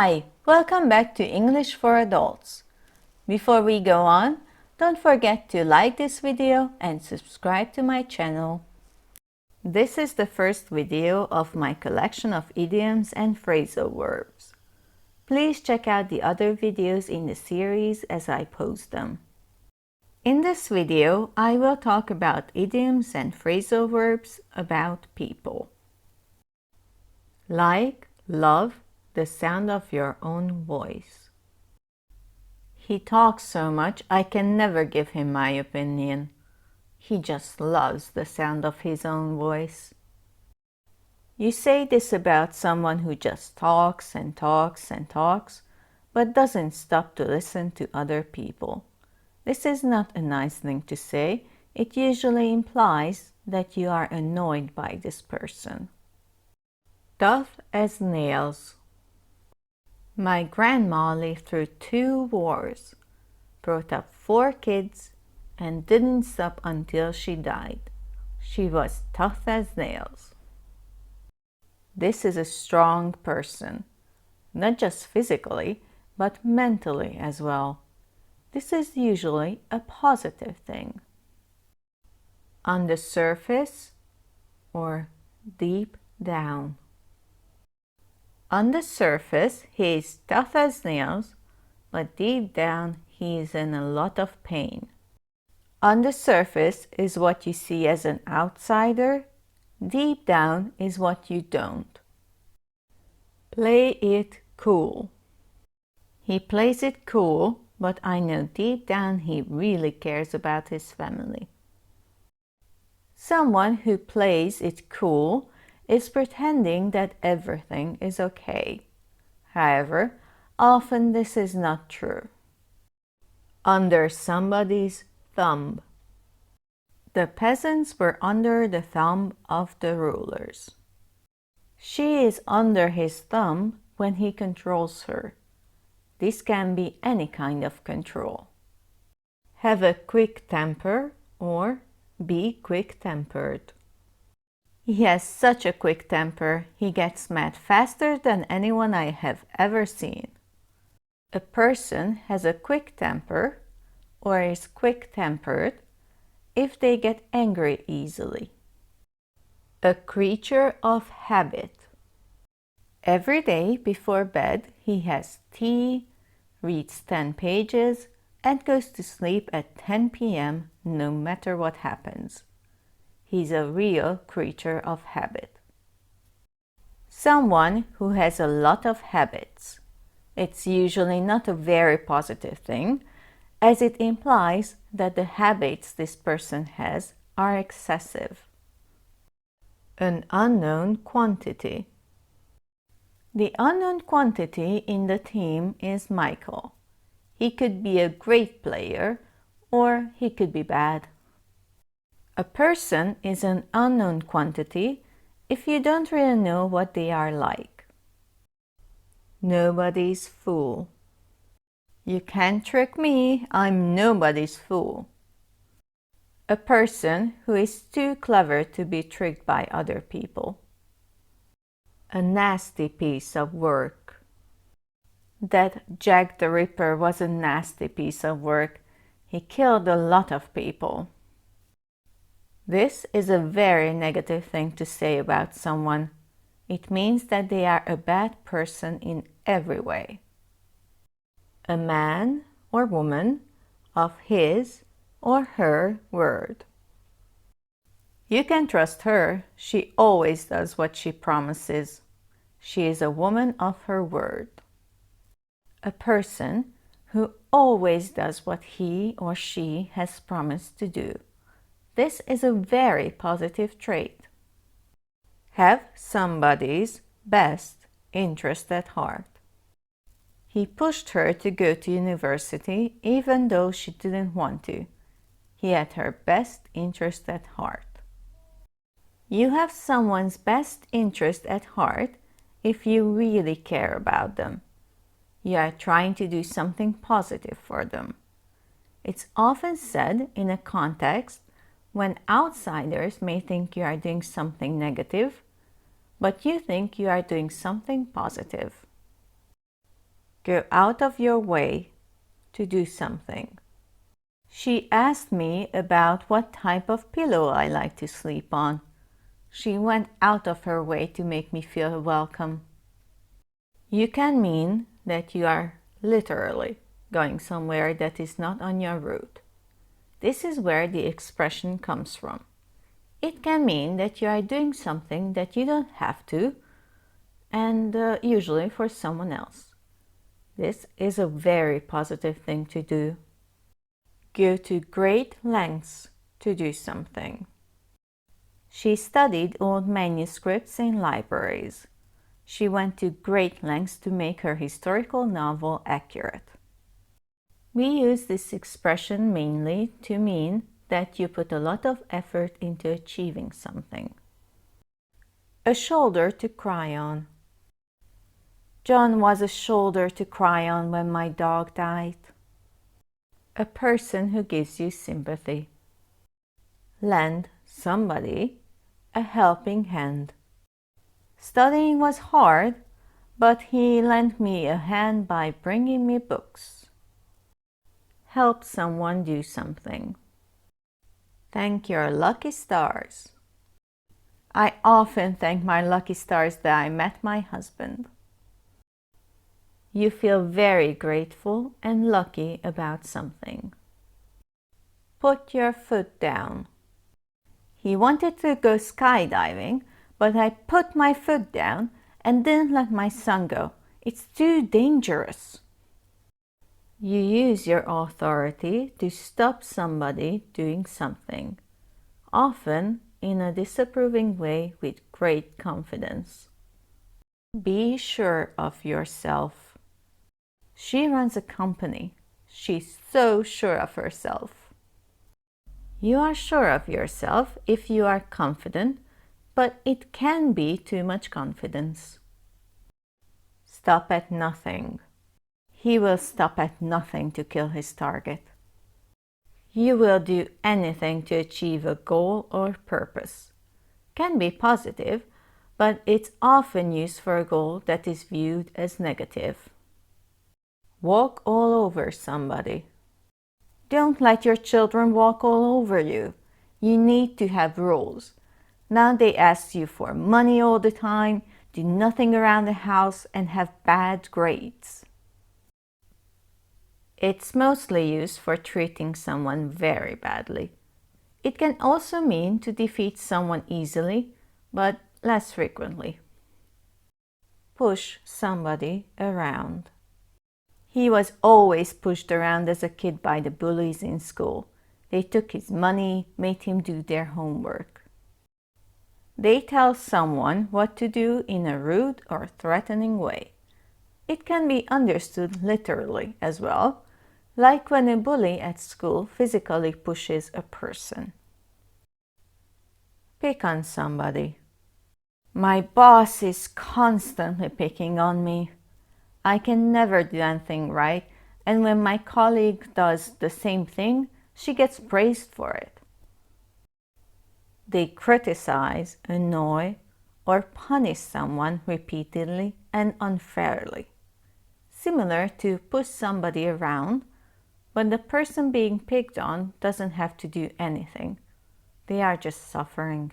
Hi, welcome back to English for Adults. Before we go on, don't forget to like this video and subscribe to my channel. This is the first video of my collection of idioms and phrasal verbs. Please check out the other videos in the series as I post them. In this video, I will talk about idioms and phrasal verbs about people. Like, love, the sound of your own voice. He talks so much I can never give him my opinion. He just loves the sound of his own voice. You say this about someone who just talks and talks and talks, but doesn't stop to listen to other people. This is not a nice thing to say. It usually implies that you are annoyed by this person. Tough as nails. My grandma lived through 2 wars, brought up 4 kids, and didn't stop until she died. She was tough as nails. This is a strong person, not just physically, but mentally as well. This is usually a positive thing. On the surface or deep down. On the surface, he is tough as nails, but deep down, he is in a lot of pain. On the surface is what you see as an outsider. Deep down is what you don't. Play it cool. He plays it cool, but I know deep down he really cares about his family. Someone who plays it cool is pretending that everything is okay. However, often this is not true. Under somebody's thumb. The peasants were under the thumb of the rulers. She is under his thumb when he controls her. This can be any kind of control. Have a quick temper or be quick-tempered. He has such a quick temper, he gets mad faster than anyone I have ever seen. A person has a quick temper or is quick-tempered if they get angry easily. A creature of habit. Every day before bed, he has tea, reads 10 pages, and goes to sleep at 10 p.m. no matter what happens. He's a real creature of habit. Someone who has a lot of habits. It's usually not a very positive thing, as it implies that the habits this person has are excessive. An unknown quantity. The unknown quantity in the team is Michael. He could be a great player, or he could be bad. A person is an unknown quantity if you don't really know what they are like. Nobody's fool. You can't trick me, I'm nobody's fool. A person who is too clever to be tricked by other people. A nasty piece of work. That Jack the Ripper was a nasty piece of work. He killed a lot of people. This is a very negative thing to say about someone. It means that they are a bad person in every way. A man or woman of his or her word. You can trust her. She always does what she promises. She is a woman of her word. A person who always does what he or she has promised to do. This is a very positive trait. Have somebody's best interest at heart. He pushed her to go to university even though she didn't want to. He had her best interest at heart. You have someone's best interest at heart if you really care about them. You are trying to do something positive for them. It's often said in a context when outsiders may think you are doing something negative, but you think you are doing something positive. Go out of your way to do something. She asked me about what type of pillow I like to sleep on. She went out of her way to make me feel welcome. You can mean that you are literally going somewhere that is not on your route. This is where the expression comes from. It can mean that you are doing something that you don't have to, and usually for someone else. This is a very positive thing to do. Go to great lengths to do something. She studied old manuscripts in libraries. She went to great lengths to make her historical novel accurate. We use this expression mainly to mean that you put a lot of effort into achieving something. A shoulder to cry on. John was a shoulder to cry on when my dog died. A person who gives you sympathy. Lend somebody a helping hand. Studying was hard, but he lent me a hand by bringing me books. Help someone do something. Thank your lucky stars. I often thank my lucky stars that I met my husband. You feel very grateful and lucky about something. Put your foot down. He wanted to go skydiving, but I put my foot down and didn't let my son go. It's too dangerous. You use your authority to stop somebody doing something, often in a disapproving way with great confidence. Be sure of yourself. She runs a company. She's so sure of herself. You are sure of yourself if you are confident, but it can be too much confidence. Stop at nothing. He will stop at nothing to kill his target. You will do anything to achieve a goal or purpose. Can be positive, but it's often used for a goal that is viewed as negative. Walk all over somebody. Don't let your children walk all over you. You need to have rules. Now they ask you for money all the time, do nothing around the house, and have bad grades. It's mostly used for treating someone very badly. It can also mean to defeat someone easily, but less frequently. Push somebody around. He was always pushed around as a kid by the bullies in school. They took his money, made him do their homework. They tell someone what to do in a rude or threatening way. It can be understood literally as well, like when a bully at school physically pushes a person. Pick on somebody. My boss is constantly picking on me. I can never do anything right, and when my colleague does the same thing, she gets praised for it. They criticize, annoy, or punish someone repeatedly and unfairly. Similar to push somebody around, but the person being picked on doesn't have to do anything. They are just suffering.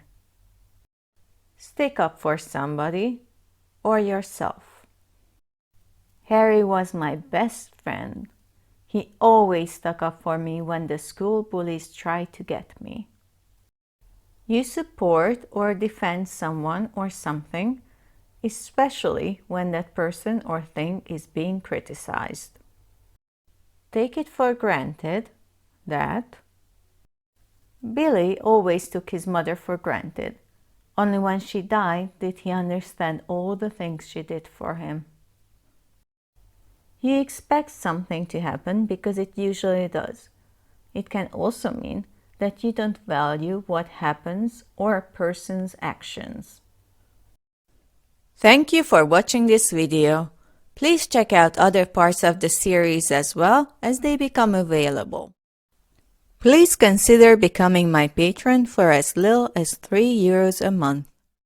Stick up for somebody or yourself. Harry was my best friend. He always stuck up for me when the school bullies tried to get me. You support or defend someone or something, especially when that person or thing is being criticized. Take it for granted that Billy always took his mother for granted. Only when she died did he understand all the things she did for him. You expect something to happen because it usually does. It can also mean that you don't value what happens or a person's actions. Thank you for watching this video. Please check out other parts of the series as well as they become available. Please consider becoming my patron for as little as €3 a month.